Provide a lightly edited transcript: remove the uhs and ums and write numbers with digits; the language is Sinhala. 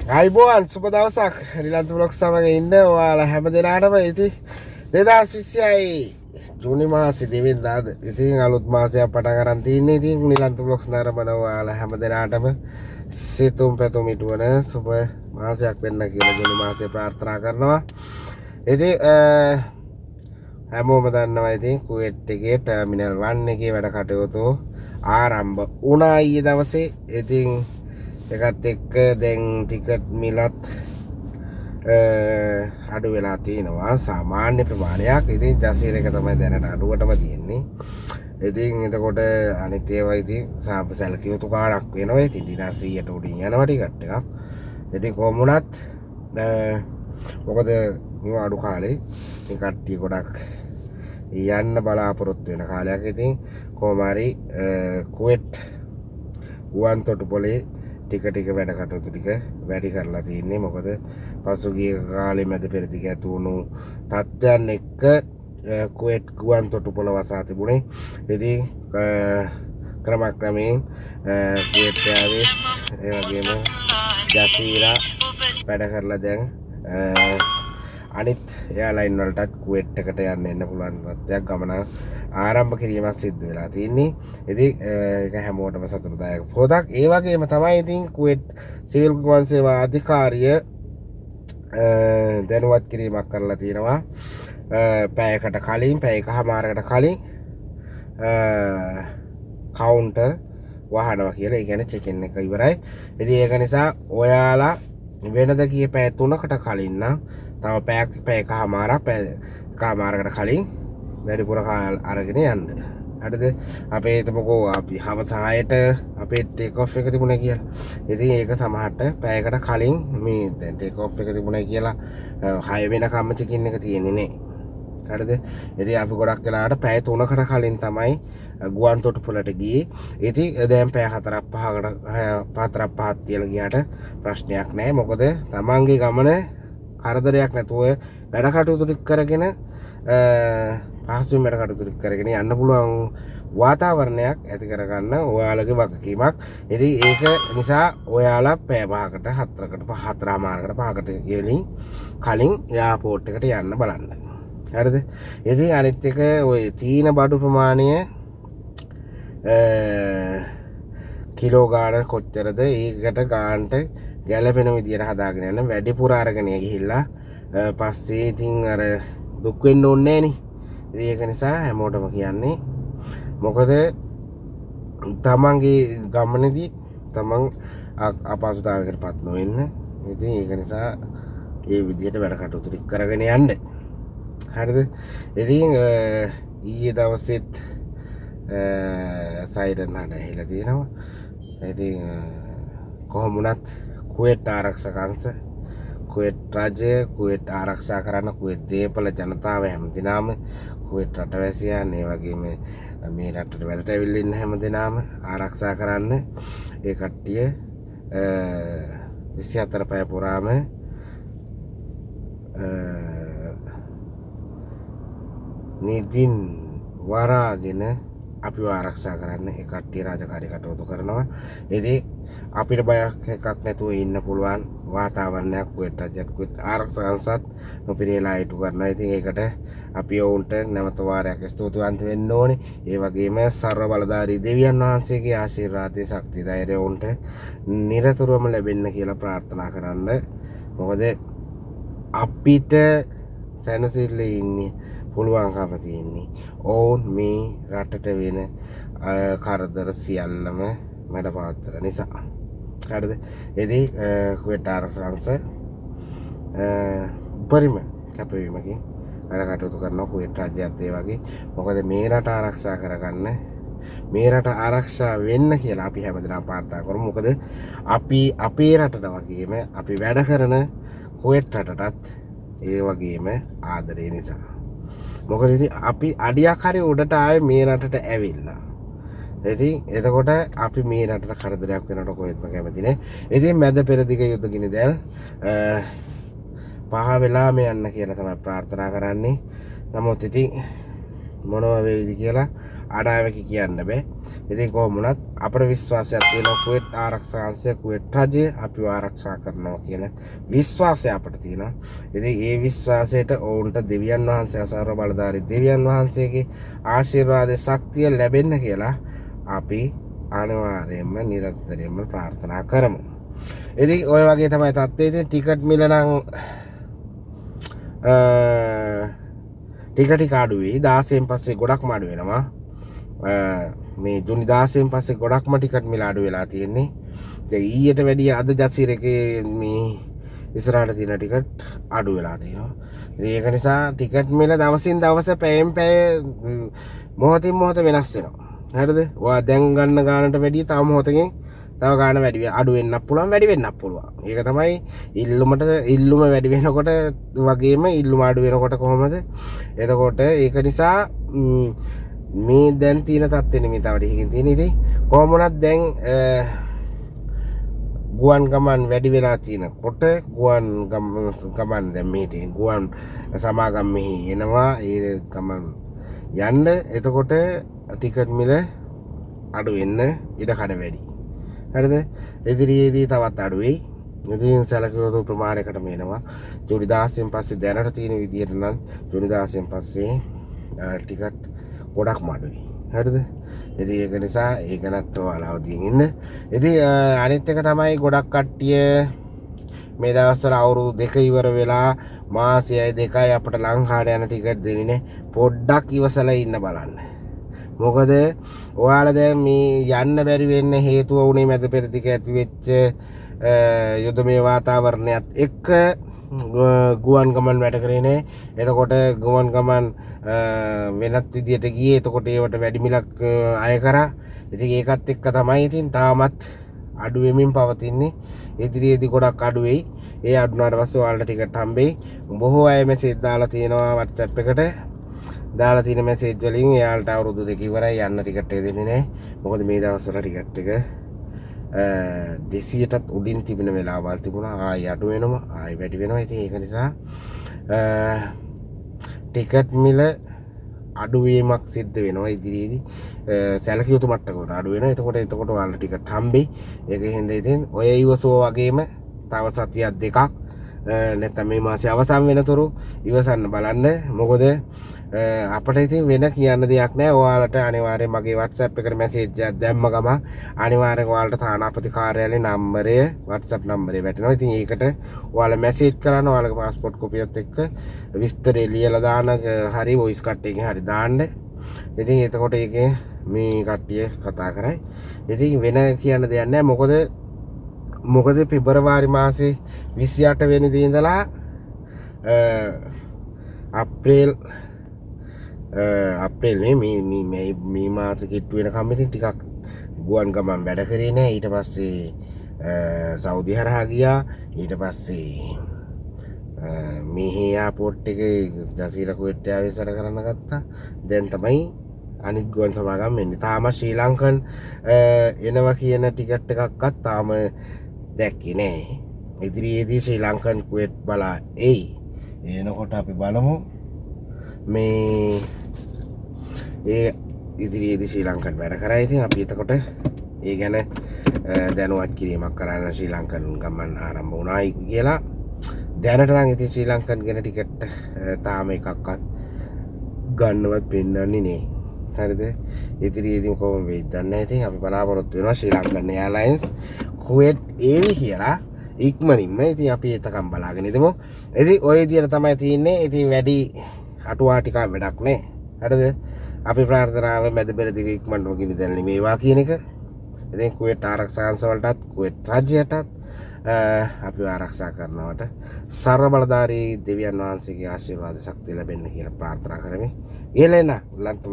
අයිබෝන් සුබ දවසක් නිලන්ත බ්ලොග් සමග ඉන්න ඔයාලා හැම දෙනාටම ඉතින් 2020යි ජූනි මාසේ දෙවෙනිදාද ඉතින් අලුත් මාසයක් පටන් ගන්න තින්නේ ඉතින් නිලන්ත බ්ලොග්ස් නරඹන ඔයාලා හැම දෙනාටම සිතුම් පැතුම් ඉටුවන සුබ මාසයක් වෙන්න කියලා ජූනි මාසේ ප්‍රාර්ථනා කරනවා. ඉතින් හැමෝම දන්නවා ඉතින් කුවේට් එකේ ටර්මිනල් 1 එකේ වැඩ කටයුතු ආරම්භ වුණා ඊයේ දවසේ. ඉතින් එකත් එක්ක දැන් ටිකට් මිලත් අඩු වෙලා තියෙනවා සාමාන්‍ය ප්‍රමාණයක්. ඉතින් ජසීර එක තමයි දැනට අඩුවටම තියෙන්නේ. ඉතින් එතකොට අනිත් ඒවා ඉතින් සැලකිය යුතු කාණක් වෙනවා. ඉතින් 100ට උඩින් යනවා ටිකට් එකක්. ඉතින් කොහොම වුණත් මොකද මේ අඩු කාලේ මේ කට්ටිය ගොඩක් යන්න බලාපොරොත්තු වෙන කාලයක්. ඉතින් කොහොම හරි කුවේට් ගුවන් තොටුපොළේ ටික වැඩ කටයුතු ටික වැඩි කරලා තින්නේ. මොකද පසුගිය කාලේ මැද පෙරදිග ඇති වුණු තත්ත්වයන් එක්ක කුවේට් ගුවන් තොටුපොළ වසා තිබුණේ. ඉතින් ක්‍රමක්‍රමයෙන් කුවේට් එයාර්වේස් ඒ වගේම ජසීරා වැඩ කරලා දැන් අනිත් එයාලයින් වලටත් කුවේට් එකට යන්න එන්න පුළුවන් තත්ත්වයක් ගමන ආරම්භ කිරීමක් සිද්ධ වෙලා තින්නේ. ඉතින් ඒක හැමෝටම සතුටුදායක පොතක්. ඒ වගේම තමයි ඉතින් කුවේට් සිවිල් ගුවන් සේවා අධිකාරිය දැනුවත් කිරීමක් කරලා තියෙනවා. පැයකට කලින් පැය එකමාරකට කලින් කවුන්ටර් වහනවා කියලා. ඒ කියන්නේ චෙකින් එක ඉවරයි. ඉතින් ඒක නිසා ඔයාලා වෙනද කී පැය 3කට කලින් නම් තව පැය එකමාරකට කලින් වැඩිපුර අරගෙන යන්න. හරිද? අපේ හිතමුකෝ අපි හවස 6ට අපේ ටේක් ඔෆ් එක තිබුණා කියලා. ඉතින් ඒක සමහරට පැයකට කලින් මේ දැන් ටේක් ඔෆ් එක තිබුණා කියලා 6 වෙනකම්ම චෙකින් එක තියෙන්නේ නේ. හරිද? ඉතින් අපි ගොඩක් වෙලාවට පැය 3කට කලින් තමයි ගුවන් තොටුපොළට ගියේ. ඉතින් දැන් පැය 4-5ක් තියලා ගියාට ප්‍රශ්නයක් නැහැ. මොකද තමන්ගේ ගමන කරදරයක් නැතුව වැඩ කටයුතු ටික කරගෙන පහසුවෙන් වැඩ කටයුතු කරගෙන යන්න පුළුවන් වාතාවරණයක් ඇති කරගන්න ඔයාලගේ වගකීමක්. ඉතින් ඒක නිසා ඔයාලා පැය 5කට 4මාරකට කලින් එයාපෝට් එකට යන්න බලන්න. හරිද? ඉතින් අනිත් එක ඔය තීන බඩු ප්‍රමාණය කිලෝ ගාන කොච්චරද ඒකට ගානට ගැලපෙන විදියට හදාගෙන යන්න. වැඩිපුර අරගෙන ගිහිල්ලා පස්සේ ඉතින් අර දුක් වෙන්න ඕනේ නෑනේ. ඉතින් ඒක නිසා හැමෝටම කියන්නේ මොකද තමන්ගේ ගමනේදී තමන් අපහසුතාවයකටපත් නොවෙන්න. ඉතින් ඒක නිසා ඒ විදිහට වැඩ කටයුතු ටික කරගෙන යන්න. හරිද? ඉතින් ඊයේ දවසෙත් සයිරන් හඬ ඇහිලා තියෙනවා. ඉතින් කොහොම වුණත් කුවේට් ආරක්ෂක අංශ කුවේට් රජය කුවේට් ආරක්ෂා කරන්න කුවේට් දේපල ජනතාව හැමදෙනාම කුවේට් රටවැසියන් ඒ වගේම මේ රටට වැඩට ඇවිල්ලා ඉන්න හැමදෙනාම ආරක්ෂා කරන්න ඒ කට්ටිය 24 පැය පුරාම නිදින් වරාගෙන අපිව ආරක්ෂා කරන්න ඒ කට්ටිය රාජකාරී කටයුතු කරනවා. ඉතින් අපිට බයක් එකක් නැතුව ඉන්න පුළුවන් වාතාවරණයක් කුවේට් රජයත් කුවේට් ආරක්ෂක අංශත් නොපිරේලා ඉටු කරනවා. ඉතින් ඒකට අපි ඔවුන්ට නැවත වාරයක් ස්තුතිවන්ත වෙන්න ඕනේ. ඒ වගේම සර්ව බලධාරී දෙවියන් වහන්සේගේ ආශිර්වාදයේ ශක්තිය ධෛර්යය ඔවුන්ට නිරතුරුවම ලැබෙන්න කියලා ප්‍රාර්ථනා කරන්න. මොකද අපිට සැනසෙල්ලේ ඉන්නේ පුළුවන්කම තියෙන්නේ ඔවුන් මේ රටට වෙන කරදර සියල්ලම මැඩ පවත්තන නිසා. හරිද? ඉතින් කුවේට් ආරක්ෂක අංශ උපරිම කැපවීමකින් වැඩ කටයුතු කරනවා. කුවේට් රජයත් ඒ වගේ. මොකද මේ රට ආරක්ෂා කරගන්න මේ රට ආරක්ෂා වෙන්න කියලා අපි හැමදෙනාම ප්‍රාර්ථනා කරමු. මොකද අපි අපේ රටට වගේම අපි වැඩ කරන කුවේට් රටටත් ඒ වගේම ආදරේ නිසා. මොකද ඉතින් අපි අඩියක් හරි උඩට ආවේ මේ රටට ඇවිල්ලා. ඉතින් එතකොට අපි මේ රටට කරදරයක් වෙනකොට කොහෙත්ම කැමති නෑ. ඉතින් මැද පෙරදිග යුද ගිනි දැල් පහ වෙලාම යන්න කියලා තමයි ප්‍රාර්ථනා කරන්නේ. නමුත් ඉතින් මොනවා වෙයිද කියලා අනාවැකි කියන්න බෑ. ඉතින් කොහොම වුණත් අපේ විශ්වාසයක් තියෙනවා කුවේට් ආරක්ෂක අංශය කුවේට් රජය අපිව ආරක්ෂා කරනවා කියන විශ්වාසය අපිට තියෙනවා. ඉතින් ඒ විශ්වාසයට ඔවුන්ට දෙවියන් වහන්සේ අසාර බලධාරී දෙවියන් වහන්සේගේ ආශිර්වාද ශක්තිය ලැබෙන්න කියලා අපි අනිවාර්යයෙන්ම නිරන්තරයෙන්ම ප්‍රාර්ථනා කරමු. ඉතින් ඔය වගේ තමයි තත්ත්වය. ඉතින් ටිකට් මිල නම් ටික අඩු වෙයි. 16න් පස්සේ ගොඩක්ම අඩු වෙනවා. මේ ජුනි 16න් පස්සේ ගොඩක්ම ටිකට් මිල අඩු වෙලා තියෙන්නේ. දැන් ඊට වැඩිය අද ජසීර එකේ මේ ඉස්සරහට තියෙන ටිකට් අඩු වෙලා තියෙනවා. ඉතින් ඒක නිසා ටිකට් මිල දවසින් දවස පැයෙන් පැය මොහොතින් මොහොත වෙනස් වෙනවා. හරිද? ඔයා දැන් ගන්න ගානට වැඩිය තව මොහොතකින් තව ගාන වැඩි අඩු වෙන්නත් පුළුවන් වැඩි වෙන්නත් පුළුවන්. ඒක තමයි ඉල්ලුම වැඩි වෙනකොට වගේම ඉල්ලුම අඩු වෙනකොට කොහොමද? එතකොට ඒක නිසා මේ දැන් තියෙන තත්ත්වෙ මේ තව ටිකකින් තියෙන ඉතින් කොහොම වුණත් දැන් ගුවන් ගමන් වැඩි වෙලා තියෙනකොට ගුවන් ගමන් දැන් මේ ගුවන් සමාගම් මෙහි එනවා ඒ ගමන් යන්න. එතකොට ටිකට් මිල අඩු වෙන්න ඉඩ කඩ වැඩි. හරිද? ඉදිරියේදී තවත් අඩු වෙයි. ඉතින් සැලකිය යුතු ප්‍රමාණයකට මේනවා. ජූනි 16න් පස්සේ දැනට තියෙන විදිහට නම් ජූනි 16න් පස්සේ ටිකට් ගොඩක්ම අඩුයි. හරිද? ඉතින් ඒක නිසා ඒක නැත් ඔයාලා අවදියෙන් ඉන්න. ඉතින් අනිත් එක තමයි ගොඩක් කට්ටිය මේ දවස්වල අවුරුදු 2 ඉවර වෙලා මාසයයි 2යි අපිට ලංකාවට යන ටිකට් දෙන්නේ පොඩ්ඩක් ඉවසලා ඉන්න බලන්න. මොකද ඔයාලා දැන් මේ යන්න බැරි වෙන්න හේතුව උනේ මැද පෙරදිග ඇති වෙච්ච යුදමය වාතාවරණයත් එක්ක ගුවන් ගමන් වැඩ කරේ නෑ. එතකොට ගුවන් ගමන් වෙනත් විදියට ගියේ. එතකොට ඒවට වැඩි මිලක් අය කරා. ඉතින් ඒකත් එක්ක තමයි ඉතින් තාමත් අඩු වෙමින් පවතින්නේ. ඉදිරියේදී ගොඩක් අඩු වෙයි. ඒ අඩුනාට පස්සේ ඔයාලට ටිකට් හම්බෙයි. බොහෝ අය මෙසේජ් දාලා තියෙනවා WhatsApp එකට. දාලා තියෙන මෙසේජ් වලින් එයාලට අවුරුදු 2 ඉවරයි යන්න ටිකට් එක දෙන්නේ නැහැ. මොකද මේ දවස්වල ටිකට් එක 200ටත් උඩින් තිබෙන වෙලාවල් තිබුණා. ආයි අඩු වෙනවා, ආයි වැඩි වෙනවා. ඉතින් ඒක නිසා ටිකට් මිල අඩු වීමක් සිද්ධ වෙනවා ඉදිරියේදී. සැලකිය යුතු මට්ටමකට අඩු වෙනවා. එතකොට ඔයාලට ටිකට් හම්බෙයි. ඒක හින්දා ඉතින් ඔය ඉවසෝ වගේම තව සතියක් දෙකක් නැත්නම් මේ මාසේ අවසන් වෙනතුරු ඉවසන්න බලන්න. මොකද අපිට ඉතින් වෙන කියන්න දෙයක් නැහැ. ඔයාලට අනිවාර්යයෙන් මගේ WhatsApp එකට මැසේජ් එකක් දැම්ම ගම අනිවාර්යයෙන් ඔයාලට තානාපති කාර්යාලයේ නම්බරය WhatsApp නම්බරය වැටෙනවා. ඉතින් ඒකට ඔයාලා මැසේජ් කරන්න ඔයාලගේ પાස්පෝර්ට් කොපියත් එක්ක විස්තරය ලියලා දාන හරි වොයිස් කට් එකකින් හරි දාන්න. ඉතින් එතකොට ඒකේ මේ කට්ටිය කතා කරයි. ඉතින් වෙන කියන්න දෙයක් නැහැ. මොකද පෙබරවාරි මාසේ 28 වෙනිදා ඉඳලා අප්‍රේල් මේ මාස කිට්ටු වෙනකම් ඉතින් ටිකක් ගුවන් ගමන් වැඩ කරේ නෑ. ඊට පස්සේ සෞදි හරහා ගියා. ඊට පස්සේ මේ එයාපෝට් එකේ ජසීර කුවේට් එයාර්වේස් වැඩ කරන්න ගත්තා. දැන් තමයි අනිත් ගුවන් සමාගම් එන්නේ. තාම ශ්‍රී ලංකන් එනවා කියන ටිකට් එකක්වත් තාම දැක්කේ නෑ. ඉදිරියේදී ශ්‍රී ලංකන් කුවේට් බලා එයි. එනකොට අපි බලමු මේ ඒ ඉදිරියේදී ශ්‍රී ලංකන් වැඩ කරා. ඉතින් අපි එතකොට ඒ ගැන දැනුවත් කිරීමක් කරන්න ශ්‍රී ලංකන් ගමන් ආරම්භ වුණායි කියලා. දැනට නම් ඉතින් ශ්‍රී ලංකන් ගැන ටිකට් තාම එකක්වත් ගන්නවත් පෙන්නන්නේ නෑ. හරිද? ඉදිරියේදී කොහොම වෙයිද දන්නේ නැහැ. ඉතින් අපි බලාපොරොත්තු වෙනවා ශ්‍රී ලංකන් එයාර්ලයින්ස් කුවේට් ඒවි කියලා ඉක්මනින්ම. ඉතින් අපි එතකම් බලාගෙන ඉඳමු. ඉතින් ওই විදියට තමයි තියෙන්නේ. ඉතින් වැඩි අටුවා ටිකක් වැඩක් නෑ. හරිද? අපි ප්‍රාර්ථනාව මැද පෙරදිග ඉක්මනටම ගිනිදැල්ලි මේවා කියන එක. ඉතින් කුවේට් ආරක්ෂක අංශ වලටත් කුවේට් රජයටත් අපි ආරක්ෂා කරනවට සර්ව බලධාරී දෙවියන් වහන්සේගේ ආශිර්වාද ශක්තිය ලැබෙන්න කියලා ප්‍රාර්ථනා කරමි. ඊළඟ ලන්තු